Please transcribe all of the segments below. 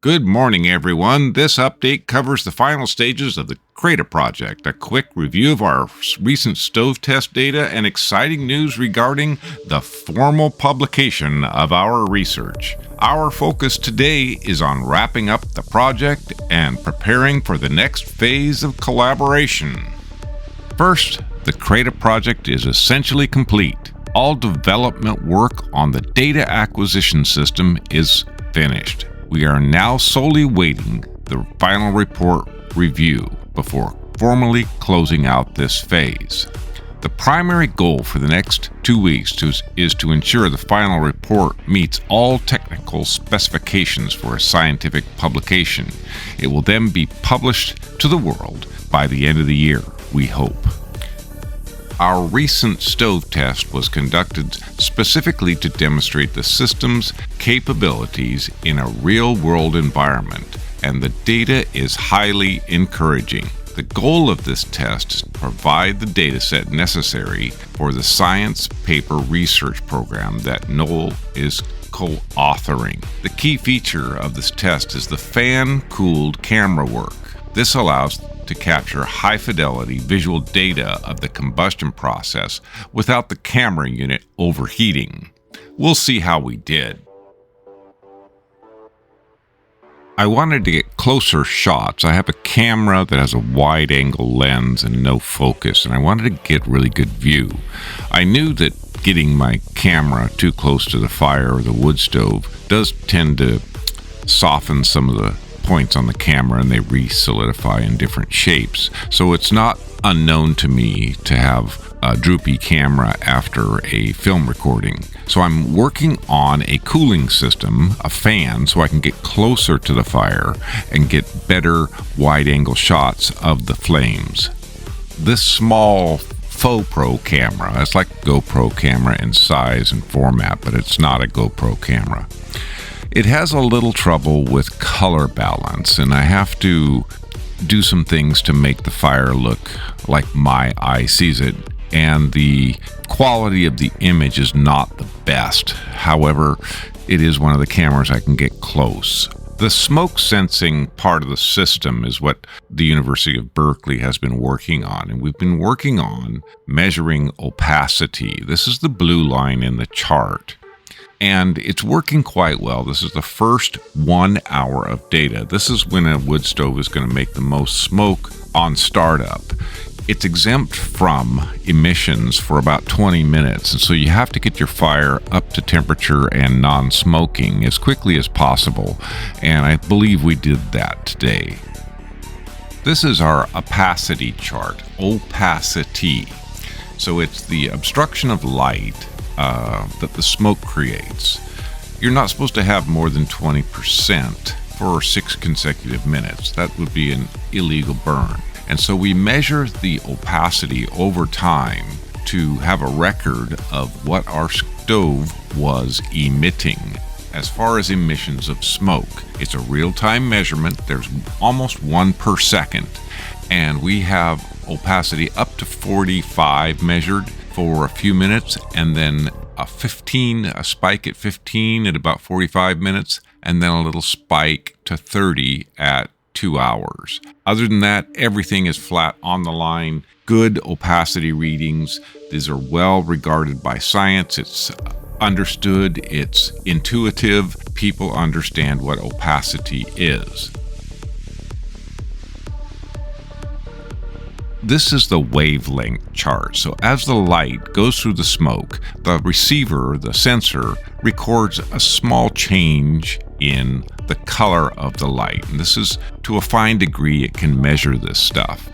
Good morning, everyone. This update covers the final stages of the CRADA project, a quick review of our recent stove test data, and exciting news regarding the formal publication of our research. Our focus today is on wrapping up the project and preparing for the next phase of collaboration. First, the CRADA project is essentially complete. All development work on the data acquisition system is finished. We are now solely waiting the final report review before formally closing out this phase. The primary goal for the next 2 weeks is to ensure the final report meets all technical specifications for a scientific publication. It will then be published to the world by the end of the year, we hope. Our recent stove test was conducted specifically to demonstrate the system's capabilities in a real-world environment, and the data is highly encouraging. The goal of this test is to provide the dataset necessary for the science paper research program that Noel is co-authoring. The key feature of this test is the fan-cooled camera work. This allows to capture high-fidelity visual data of the combustion process without the camera unit overheating. We'll see how we did. I wanted to get closer shots. I have a camera that has a wide-angle lens and no focus, and I wanted to get really good view. I knew that getting my camera too close to the fire or the wood stove does tend to soften some of the points on the camera, and they re-solidify in different shapes. So it's not unknown to me to have a droopy camera after a film recording. So I'm working on a cooling system, a fan, so I can get closer to the fire and get better wide-angle shots of the flames. This small FoPro camera, it's like a GoPro camera in size and format, but it's not a GoPro camera. It has a little trouble with color balance, and I have to do some things to make the fire look like my eye sees it, and the quality of the image is not the best. However, it is one of the cameras I can get close. The smoke sensing part of the system is what the University of Berkeley has been working on, and we've been working on measuring opacity. This is the blue line in the chart. And it's working quite well. This is the first 1 hour of data. This is when a wood stove is going to make the most smoke on startup. It's exempt from emissions for about 20 minutes, and so you have to get your fire up to temperature and non-smoking as quickly as possible, and I believe we did that today. This is our opacity chart, opacity. So it's the obstruction of light that the smoke creates. You're not supposed to have more than 20% for 6 consecutive minutes. That would be an illegal burn. And so we measure the opacity over time to have a record of what our stove was emitting as far as emissions of smoke. It's a real-time measurement. There's almost 1 per second. And we have opacity up to 45 measured for a few minutes, and then a spike at 15 at about 45 minutes, and then a little spike to 30 at 2 hours. Other than that, everything is flat on the line. Good opacity readings. These are well regarded by science. It's understood. It's intuitive. People understand what opacity is. This is the wavelength chart. So as the light goes through the smoke, the receiver, the sensor, records a small change in the color of the light. And this is, to a fine degree, it can measure this stuff.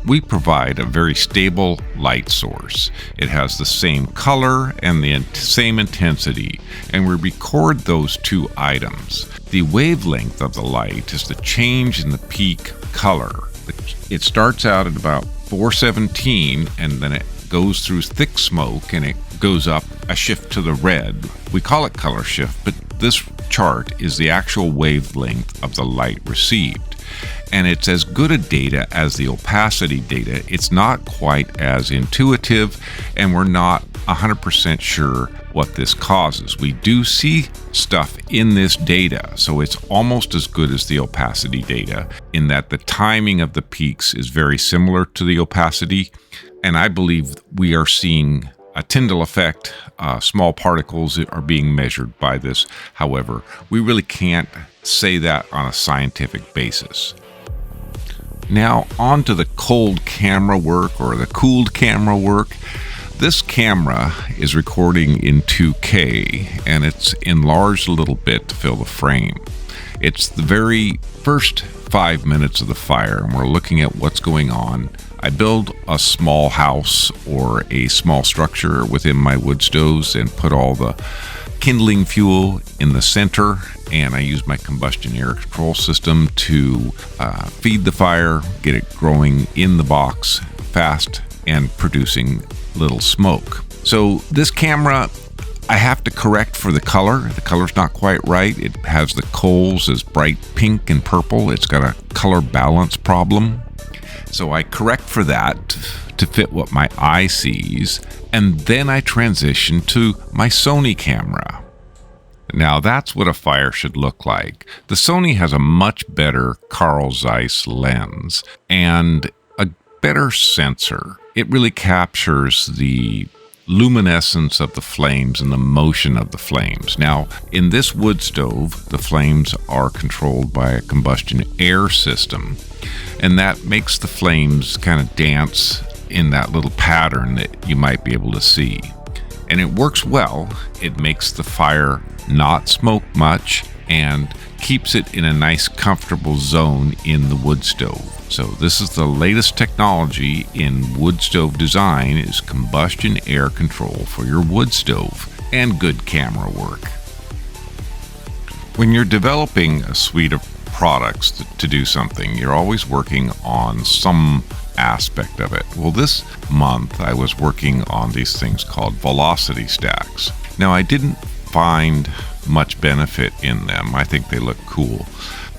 We provide a very stable light source. It has the same color and the same intensity, and we record those two items. The wavelength of the light is the change in the peak color. It starts out at about 417, and then it goes through thick smoke, and it goes up a shift to the red. We call it color shift, but this chart is the actual wavelength of the light received. And it's as good a data as the opacity data. It's not quite as intuitive, and we're not 100% sure what this causes. We do see stuff in this data, so it's almost as good as the opacity data in that the timing of the peaks is very similar to the opacity, and I believe we are seeing a Tyndall effect. Small particles are being measured by this. However, we really can't say that on a scientific basis. Now, on to the cold camera work or the cooled camera work. This camera is recording in 2K and it's enlarged a little bit to fill the frame. It's the very first 5 minutes of the fire and we're looking at what's going on. I build a small house or a small structure within my wood stoves and put all the kindling fuel in the center, and I use my combustion air control system to feed the fire, get it growing in the box fast and producing little smoke. So this camera, I have to correct for the color. The color's not quite right. It has the coals as bright pink and purple. It's got a color balance problem. So I correct for that to fit what my eye sees, and then I transition to my Sony camera. Now that's what a fire should look like. The Sony has a much better Carl Zeiss lens and a better sensor. It really captures the luminescence of the flames and the motion of the flames. Now, in this wood stove, the flames are controlled by a combustion air system, and that makes the flames kind of dance in that little pattern that you might be able to see. And it works well. It makes the fire not smoke much and keeps it in a nice comfortable zone in the wood stove. So this is the latest technology in wood stove design, is combustion air control for your wood stove and good camera work. When you're developing a suite of products to do something, you're always working on some aspect of it. Well, this month I was working on these things called velocity stacks. Now, I didn't find much benefit in them. I think they look cool,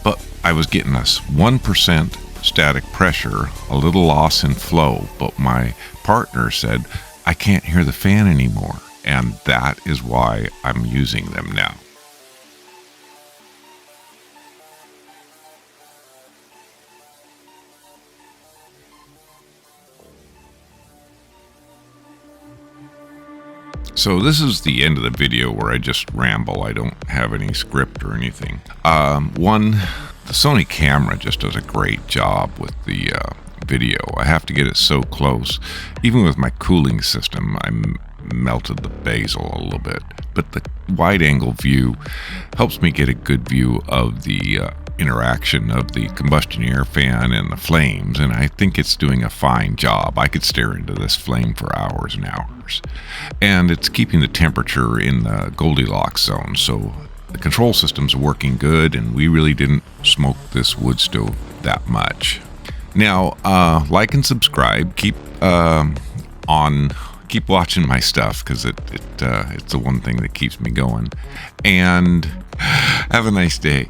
but I was getting us 1% static pressure, a little loss in flow, but my partner said, I can't hear the fan anymore, and that is why I'm using them now. So this is the end of the video where I just ramble. I don't have any script or anything. The Sony camera just does a great job with the video. I have to get it so close. Even with my cooling system, I melted the basil a little bit. But the wide angle view helps me get a good view of the interaction of the combustion air fan and the flames, and I think it's doing a fine job. I could stare into this flame for hours and hours. And it's keeping the temperature in the Goldilocks zone, so the control system's working good, and we really didn't smoke this wood stove that much. Now, like and subscribe. Keep watching my stuff, because it's the one thing that keeps me going. And have a nice day.